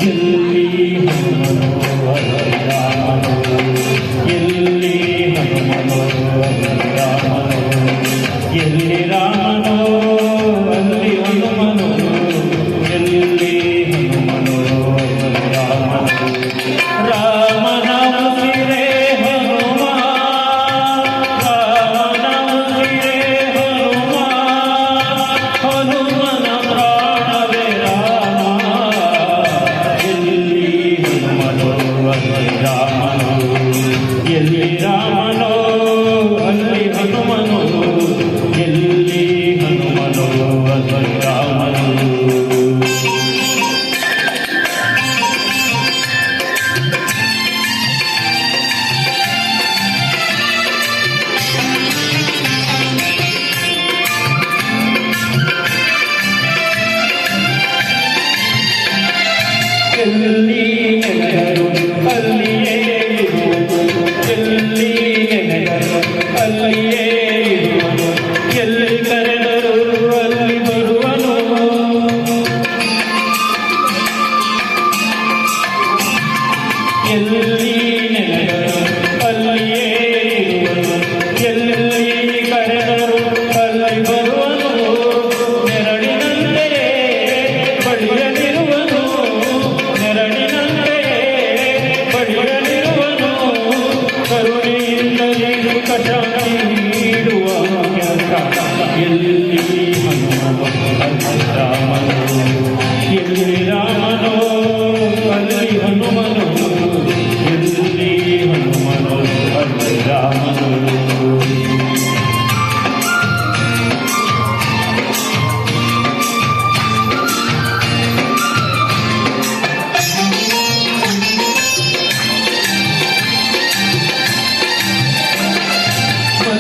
ಎಲ್ಲಿ ಹನುಮನೋ ರಾಮನೋ, ಎಲ್ಲಿ ಹನುಮನೋ ರಾಮನೋ, ಎಲ್ಲಿ ರಾಮನೋ ಅಲ್ಲಿ ಹನುಮನೋ, ಎಲ್ಲಿ ಹನುಮನೋ ರಾಮನೋ. ರಾಮನ ಉಸಿರೇ ಹನುಮ, ರಾಮನ ಉಸಿರೇ ಹನುಮ, ಹನುಮನ ಪ್ರಾಣವೇ ರಾಮ. ಎಲ್ಲಿ ಹನುಮನೋ ಅಲ್ಲಿ ರಾಮನೋ, ಎಲ್ಲಿ ರಾಮನೋ ಅಲ್ಲಿ ಹನುಮನೋ, ಎಲ್ಲಿ ಹನುಮನೋ ಅಲ್ಲಿ ರಾಮನೋ. ಎಲ್ಲಿ ನೆನೆದರು ಅಲ್ಲಿಯೇ ಇರುವನು, ಎಲ್ಲಿ ನೆನೆದರು ಅಲ್ಲಿಯೇ ಇರುವನು, ಎಲ್ಲಿ ಕರೆದರು ಅಲ್ಲಿ ಬರುವನು. ಎಲ್ಲಿ ನೆನೆದರು ಅಲ್ಲಿಯೇ ಇರುವನು, ಎಲ್ಲಿ ಕರೆದರು ಅಲ್ಲಿ ಬರುವನು. ನೆರಳಿನಂತೆಯೇ ಬಳಿಯಲಿರುವನು, ನೆರಳಿನಂತೆಯೇ ಬಳಿಯಲಿರುವನು. ಕರುಣೆಯಿಂದಲೇ ಕಟ ನೀಡುವ ಎಲ್ಲಿ ಹನುಮನೋ ಅಲ್ಲಿ ರಾಮನೋ, ಎಲ್ಲಿ ರಾಮನೋ ಅಲ್ಲಿ ಹನುಮನೋ, ಎಲ್ಲಿ ಹನುಮನೋ ಅಲ್ಲಿ ರಾಮನೋ.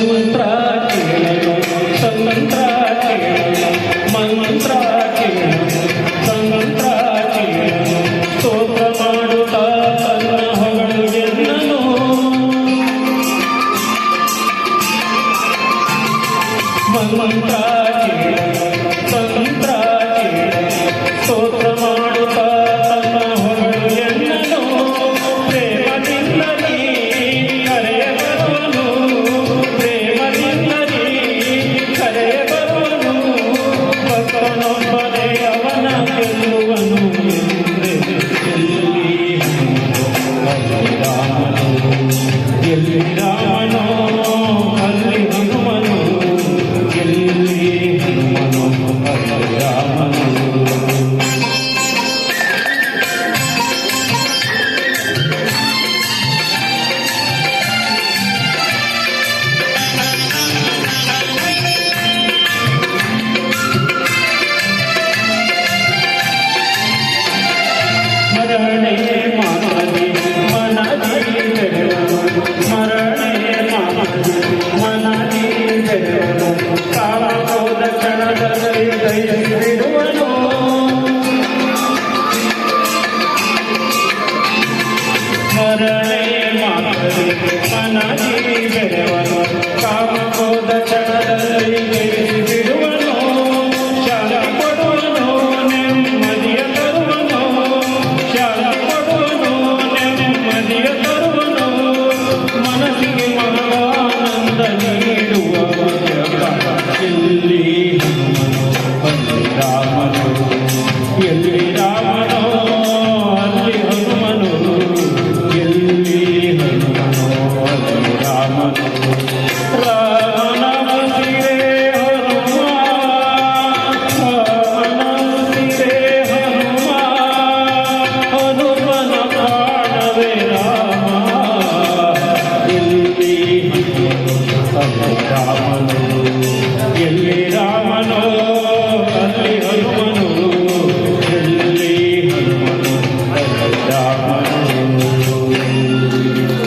ಮಂತ್ರ ಕೇಳಲು ಸಂಗಂತ್ರ ಕೇಳಲು, ಮಂತ್ರ ಕೇಳಲು ಸಂಗಂತ್ರ ಕೇಳಲು, ಸ್ತೋತ್ರ ಮಾಡುತ್ತಾ ತನ್ನ ಹೊಗಳು ಎನ್ನನು. ಮಂತ್ರ ಕೇಳಲು ಸಂಗಂತ್ರ ಕೇಳಲು, ಸ್ತೋತ್ರ ಮಾಡುತ್ತಾ ತನ್ನ ಹೊಗಳು ಎನ್ನನು. ಪ್ರೇಮದಿಂದಲೇ ಕರೆಯ ಬರುವನು, ಪ್ರೇಮದಿಂದಲೇ ಕರೆಯ ಬರುವನು. ಭಕ್ತನೊಬ್ಬನೇ ಅವನ ಗೆಲ್ಲುವನು ಎಂದೆ. ಎಲ್ಲಿ ಹನುಮನೋ ಅಲ್ಲಿ ರಾಮನೋ, ಎಲ್ಲಿ ರಾಮನೋ ಅಲ್ಲಿ ಹನುಮನೋ, ಎಲ್ಲಿ ಹನುಮನೋ ಅಲ್ಲಿ ರಾಮನೋ. ಮರಣೆ ಮಾಮದಿ ಮನದಿ ಬೆಳೆವನು, ಮರಣೆ ಮಾಮದಿ ಮನದಿ ಬೆಳೆವನು. ಕಾಲ ಹೋದ ಕ್ಷಣದಲ್ಲಿ ದಯಸಿ ಬಿಡುವನು. ಮರಣೆ ಮಾಮದಿ ಮನದಿ ಬೆಳೆವನು, ಕಾಲ ಹೋದ ಕ್ಷಣದಲ್ಲಿ ದಯಸಿ ಬಿಡುವನು. ಶಾಲ ಕೊಡುವನು ನೆಮ್ಮದಿಯ ತರುವನು, ಶಾಲ ಕೊಡುವನು ನೆಮ್ಮದಿಯ ತರುವನು. ಮನಸ್ಸಿಗೆ ಮಹಾನಂದ ನೀಡುವ ಎಲ್ಲಿ ಹನುಮನೋ ಅಲ್ಲಿ ರಾಮನೋ, ಎಲ್ಲಿ ರಾಮನೋ ಅಲ್ಲಿ ಹನುಮನೋ, ಎಲ್ಲಿ ಹನುಮನೋ ಅಲ್ಲಿ ರಾಮನೋ. ರಾಮನ ಉಸಿರೇ ಹನುಮ, ರಾಮನ ಉಸಿರೇ ಹನುಮ, ಹನುಮನ ಪ್ರಾಣವೇ ರಾಮ. ಎಲ್ಲಿ ಹನುಮನೋ ಅಲ್ಲಿ ರಾಮನೋ.